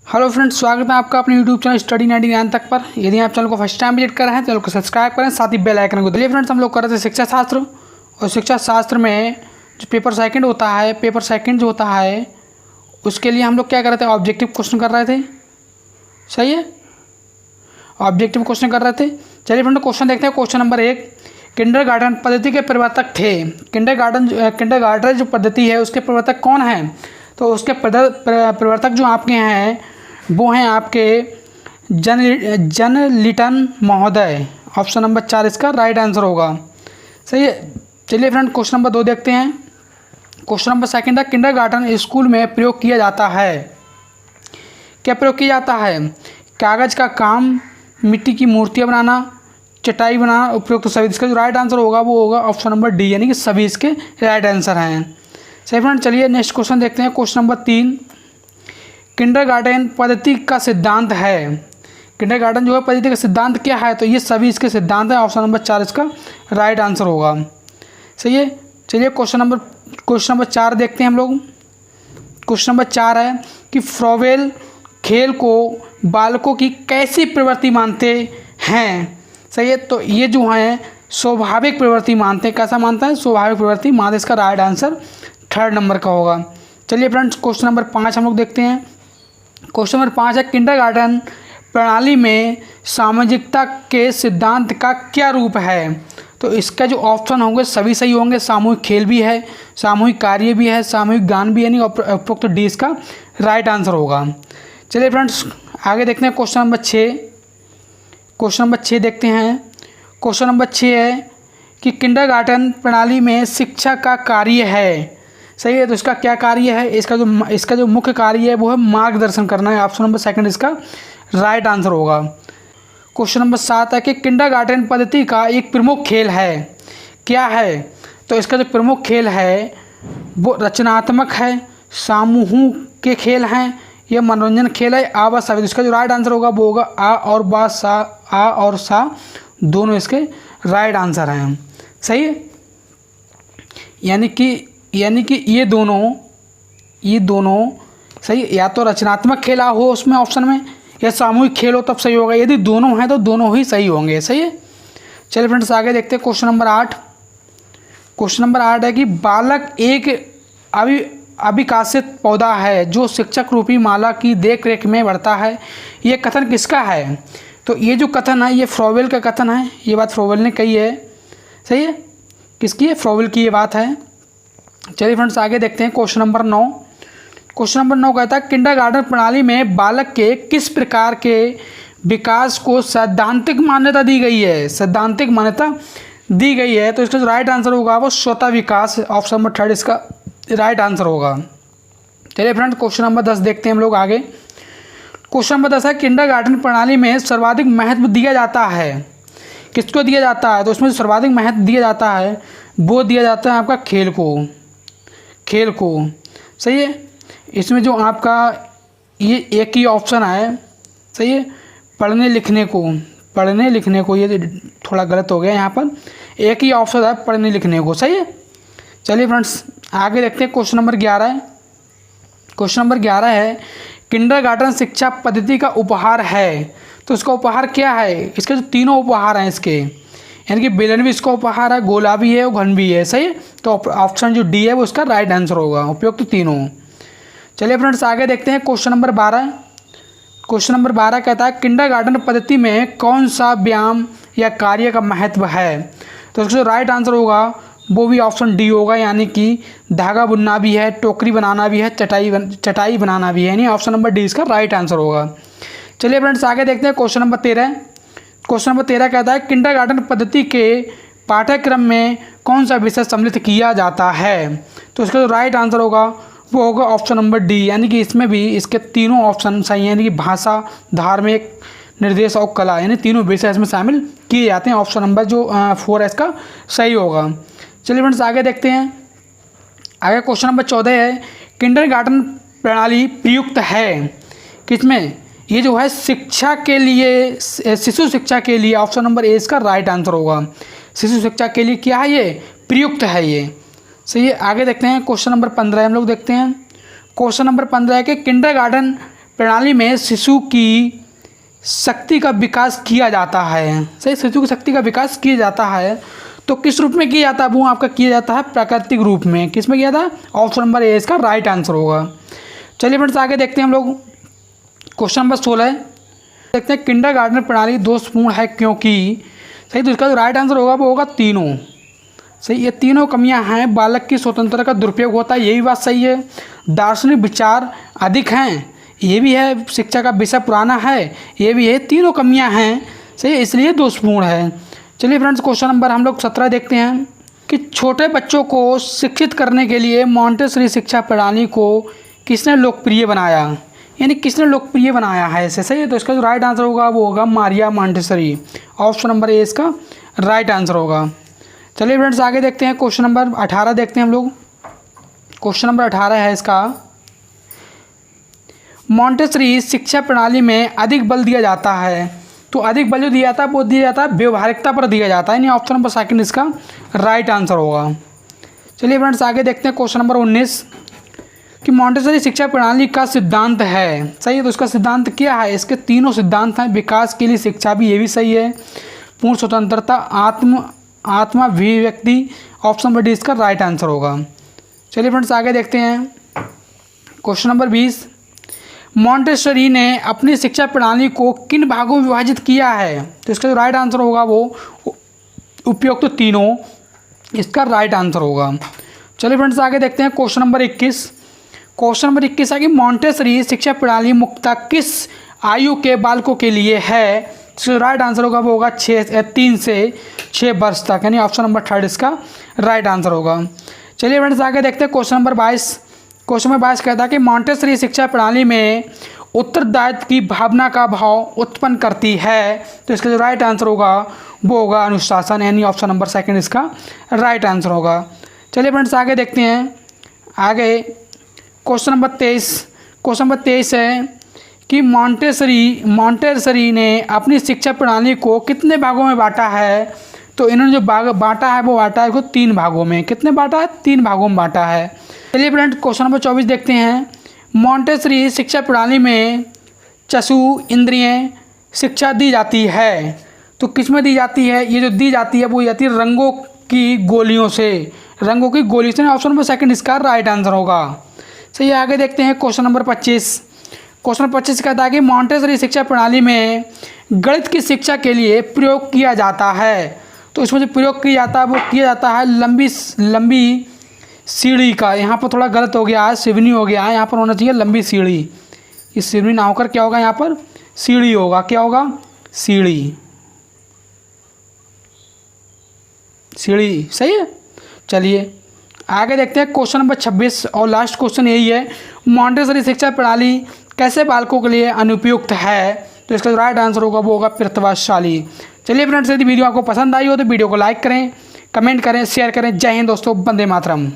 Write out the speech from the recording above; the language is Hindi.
हेलो फ्रेंड्स, स्वागत है आपका अपने यूट्यूब चैनल स्टडी 99 तक पर। यदि आप चैनल को फर्स्ट टाइम विजिट कर रहे हैं तो चैनल को सब्सक्राइब करें, साथ ही बेल आइकन को दबाइए। फ्रेंड्स, हम लोग कर रहे थे शिक्षा शास्त्र, और शिक्षा शास्त्र में जो पेपर सेकंड होता है, पेपर सेकंड जो होता है उसके लिए हम लोग क्या कर रहे थे, ऑब्जेक्टिव क्वेश्चन कर रहे थे। सही है, ऑब्जेक्टिव क्वेश्चन कर रहे थे। चलिए फ्रेंड, क्वेश्चन देखते हैं। क्वेश्चन नंबर 1, किंडरगार्टन पद्धति के प्रवर्तक थे। किंडरगार्टन जो पद्धति है उसके प्रवर्तक कौन है? तो उसके प्रवर्तक जो आपके हैं वो हैं आपके जन लिटन महोदय। ऑप्शन नंबर 4 इसका राइट आंसर होगा। सही है। चलिए फ्रेंड, क्वेश्चन नंबर 2 देखते हैं। क्वेश्चन नंबर सेकंड है, किंडरगार्टन स्कूल में प्रयोग किया जाता है। क्या प्रयोग किया जाता है? कागज़ का काम, मिट्टी की मूर्तियाँ बनाना, चटाई बनाना, उपयुक्त सभी। इसका जो राइट आंसर होगा वो होगा ऑप्शन नंबर डी, यानी कि सभी इसके राइट आंसर हैं। सही फ्रेंड, चलिए नेक्स्ट क्वेश्चन देखते हैं। क्वेश्चन नंबर 3, किंडरगार्टन पद्धति का सिद्धांत है। किंडरगार्टन जो है पद्धति का सिद्धांत क्या है? तो ये सभी इसके सिद्धांत हैं। ऑप्शन नंबर 4 इसका राइट आंसर होगा। सही है। चलिए क्वेश्चन नंबर 4 देखते हैं हम लोग। क्वेश्चन नंबर 4 है कि फ्रोवेल खेल को बालकों की कैसी प्रवृत्ति मानते हैं। सही है। तो ये जो है स्वाभाविक प्रवृत्ति मानते हैं। कैसा मानता है? स्वाभाविक प्रवृत्ति मानते। इसका राइट आंसर 3rd नंबर का होगा। चलिए फ्रेंड्स, क्वेश्चन नंबर 5 हम लोग देखते हैं। क्वेश्चन नंबर 5 है, किंडरगार्टन प्रणाली में सामाजिकता के सिद्धांत का क्या रूप है? तो इसका जो ऑप्शन होंगे सभी सही होंगे। सामूहिक खेल भी है, सामूहिक कार्य भी है, सामूहिक गान भी है, नहीं उपयुक्त डी इसका राइट आंसर होगा। चलिए फ्रेंड्स, आगे देखते हैं। क्वेश्चन नंबर 6 देखते हैं। क्वेश्चन नंबर 6 है कि किंडरगार्टन प्रणाली में शिक्षा का कार्य है। सही है। तो इसका क्या कार्य है? इसका जो मुख्य कार्य है वो है मार्गदर्शन करना है। ऑप्शन नंबर 2 इसका राइट आंसर होगा। क्वेश्चन नंबर 7 है कि किंडरगार्टन पद्धति का एक प्रमुख खेल है। क्या है? तो इसका जो प्रमुख खेल है वो रचनात्मक है, समूह के खेल हैं, यह मनोरंजन खेल है, आ व सा। तो इसका जो राइट आंसर होगा वो होगा आ और बा सा। आ और सा दोनों इसके राइट आंसर हैं। सही है। यानी कि ये दोनों सही, या तो रचनात्मक खेला हो उसमें ऑप्शन में, या सामूहिक खेल हो तब सही होगा। यदि दोनों हैं तो दोनों ही सही होंगे। सही है। चलिए फ्रेंड्स, आगे देखते हैं। क्वेश्चन नंबर 8 है कि बालक एक अविकसित पौधा है जो शिक्षक रूपी माला की देख रेख में बढ़ता है। ये कथन किसका है? तो ये जो कथन है ये फ्रोवेल का कथन है। ये बात फ्रोवेल ने कही है। सही है। किसकी है? फ्रोवेल की ये बात है। चलिए फ्रेंड्स, आगे देखते हैं। क्वेश्चन नंबर 9 कहता है, किंडरगार्टन प्रणाली में बालक के किस प्रकार के विकास को सैद्धांतिक मान्यता दी गई है? सैद्धांतिक मान्यता दी गई है। तो इसका जो राइट आंसर होगा वो स्वतः विकास। ऑप्शन नंबर 3 इसका राइट आंसर होगा। चलिए फ्रेंड्स, क्वेश्चन नंबर 10 देखते हैं हम लोग आगे। क्वेश्चन नंबर 10 है, किंडरगार्टन प्रणाली में सर्वाधिक महत्व दिया जाता है। किसको दिया जाता है? तो उसमें सर्वाधिक महत्व दिया जाता है वो दिया जाता है आपका खेल को। सही है। इसमें जो आपका ये एक ही ऑप्शन है। सही है। पढ़ने लिखने को ये थोड़ा गलत हो गया यहाँ पर। एक ही ऑप्शन है पढ़ने लिखने को। सही है। चलिए फ्रेंड्स, आगे देखते हैं। क्वेश्चन नंबर 11 है, किंडरगार्टन शिक्षा पद्धति का उपहार है। तो इसका उपहार क्या है? इसके जो तीनों उपहार हैं इसके, यानी कि बेलन भी इसका उपहार है, गोला भी है और घन भी है। सही है। तो ऑप्शन जो डी है वो इसका राइट आंसर होगा, उपयुक्त तीनों। चलिए फ्रेंड्स, आगे देखते हैं। क्वेश्चन नंबर 12 कहता है, किंडरगार्टन पद्धति में कौन सा व्यायाम या कार्य का महत्व है? तो इसका जो राइट आंसर होगा वो भी ऑप्शन डी होगा, यानी कि धागा बुनना भी है, टोकरी बनाना भी है, चटाई बनाना भी है, यानी ऑप्शन नंबर डी इसका राइट आंसर होगा। चलिए फ्रेंड्स, आगे देखते हैं। क्वेश्चन नंबर 13 कहता है, किंडरगार्टन पद्धति के पाठ्यक्रम में कौन सा विषय सम्मिलित किया जाता है? तो इसका जो राइट आंसर होगा वो होगा ऑप्शन नंबर डी, यानी कि इसमें भी इसके तीनों ऑप्शन सही हैं, यानी कि भाषा, धार्मिक, निर्देश और कला, यानी तीनों विषय इसमें शामिल किए जाते हैं। ऑप्शन नंबर जो 4 है इसका सही होगा। चलिए फ्रेंड्स, आगे देखते हैं। आगे क्वेश्चन नंबर 14 है, किंडरगार्टन प्रणाली प्रयुक्त है किसमें? ये जो है शिक्षा के लिए, शिशु शिक्षा के लिए। ऑप्शन नंबर ए इसका राइट आंसर होगा। शिशु शिक्षा के लिए क्या है? ये प्रयुक्त है ये। सही है। आगे देखते हैं। क्वेश्चन नंबर 15 हम लोग देखते हैं। क्वेश्चन नंबर 15 है कि किंडरगार्टन प्रणाली में शिशु की शक्ति का विकास किया जाता है। सही, शिशु की शक्ति का विकास किया जाता है तो किस रूप में किया जाता है? वो आपका किया जाता है प्राकृतिक रूप में। किस में किया था? ऑप्शन नंबर ए इसका राइट आंसर होगा। चलिए फ्रेंड्स आगे देखते हैं हम लोग क्वेश्चन नंबर 16 देखते हैं किंडरगार्टन प्रणाली दोषपूर्ण है क्योंकि। सही, तो इसका जो राइट आंसर होगा वो होगा तीनों। सही, ये तीनों कमियां हैं। बालक की स्वतंत्रता का दुरुपयोग होता है, यही बात सही है। दार्शनिक विचार अधिक हैं, ये भी है। शिक्षा का विषय पुराना है, ये भी है। तीनों कमियां हैं, सही, इसलिए दोषपूर्ण है। चलिए फ्रेंड्स क्वेश्चन नंबर हम लोग 17 देखते हैं कि छोटे बच्चों को शिक्षित करने के लिए मॉन्टेसरी शिक्षा प्रणाली को किसने लोकप्रिय बनाया, यानी किसने लोकप्रिय बनाया है इसे। सही है, तो इसका जो राइट आंसर होगा वो होगा Maria Montessori. Option number A इसका राइट आंसर होगा। चलिए फ्रेंड्स आगे देखते हैं क्वेश्चन नंबर 18 देखते हैं हम लोग। क्वेश्चन नंबर 18 है इसका, मॉन्टेसरी शिक्षा प्रणाली में अधिक बल दिया जाता है। तो अधिक बल जो दिया जाता है वो दिया जाता है व्यवहारिकता पर दिया जाता है, यानी ऑप्शन नंबर सेकंड इसका राइट आंसर होगा। चलिए फ्रेंड्स आगे देखते हैं क्वेश्चन नंबर 19 कि मॉन्टेसरी शिक्षा प्रणाली का सिद्धांत है। सही है, तो इसका सिद्धांत क्या है? इसके तीनों सिद्धांत हैं। विकास के लिए शिक्षा भी, ये भी सही है। पूर्ण स्वतंत्रता, आत्माभिव्यक्ति, ऑप्शन नंबर डी इसका राइट आंसर होगा। चलिए फ्रेंड्स आगे देखते हैं क्वेश्चन नंबर 20, मॉन्टेसरी ने अपनी शिक्षा प्रणाली को किन भागों में विभाजित किया है? तो इसका जो राइट आंसर होगा वो उपयुक्त तो तीनों, इसका राइट आंसर होगा। चलिए फ्रेंड्स आगे देखते हैं क्वेश्चन नंबर 21। क्वेश्चन नंबर 21 है कि मॉन्टेसरी शिक्षा प्रणाली मुख्यतः किस आयु के बालकों के लिए है? तो राइट आंसर होगा वो होगा 3 से 6 वर्ष तक, यानी ऑप्शन नंबर थर्ड इसका राइट आंसर होगा। चलिए फ्रेंड्स आगे देखते हैं क्वेश्चन नंबर 22। क्वेश्चन नंबर 22 कहता है कि मॉन्टेसरी शिक्षा प्रणाली में उत्तरदायित्व की भावना का भाव उत्पन्न करती है। तो इसका जो राइट आंसर होगा वो होगा अनुशासन, यानी ऑप्शन नंबर सेकंड इसका राइट आंसर होगा। चलिए फ्रेंड्स आगे देखते हैं आगे क्वेश्चन नंबर 23। क्वेश्चन नंबर 23 है कि मॉन्टेसरी ने अपनी शिक्षा प्रणाली को कितने भागों में बांटा है? तो इन्होंने जो बांटा है वो बांटा है 3 भागों में। कितने बांटा है? 3 भागों में बांटा है। चलिए फ्रेंड्स क्वेश्चन नंबर 24 देखते हैं। मॉन्टेसरी शिक्षा प्रणाली में चक्षु इंद्रिय शिक्षा दी जाती है। तो किस में दी जाती है? ये जो दी जाती है वो जाती है रंगों की गोलियों से। रंगों की गोली से, ऑप्शन नंबर सेकंड इसका राइट आंसर होगा। सही, आगे देखते हैं क्वेश्चन नंबर 25। क्वेश्चन नंबर 25 कहता है कि मॉन्टेसरी शिक्षा प्रणाली में गणित की शिक्षा के लिए प्रयोग किया जाता है। तो इसमें जो प्रयोग किया जाता है वो किया जाता है लंबी सीढ़ी का। यहाँ पर थोड़ा गलत हो गया है, सिवनी हो गया है, यहाँ पर होना चाहिए लंबी सीढ़ी। ये सिवनी ना होकर क्या होगा? यहाँ पर सीढ़ी होगा। क्या होगा? सीढ़ी। सही है। चलिए आगे देखते हैं क्वेश्चन नंबर 26 और लास्ट क्वेश्चन यही है, मॉन्टेसरी शिक्षा प्रणाली कैसे बालकों के लिए अनुपयुक्त है? तो इसका राइट आंसर होगा वो होगा प्रतिभाशाली। चलिए फ्रेंड्स, यदि वीडियो आपको पसंद आई हो तो वीडियो को लाइक करें, कमेंट करें, शेयर करें। जय हिंद दोस्तों, वंदे मातरम।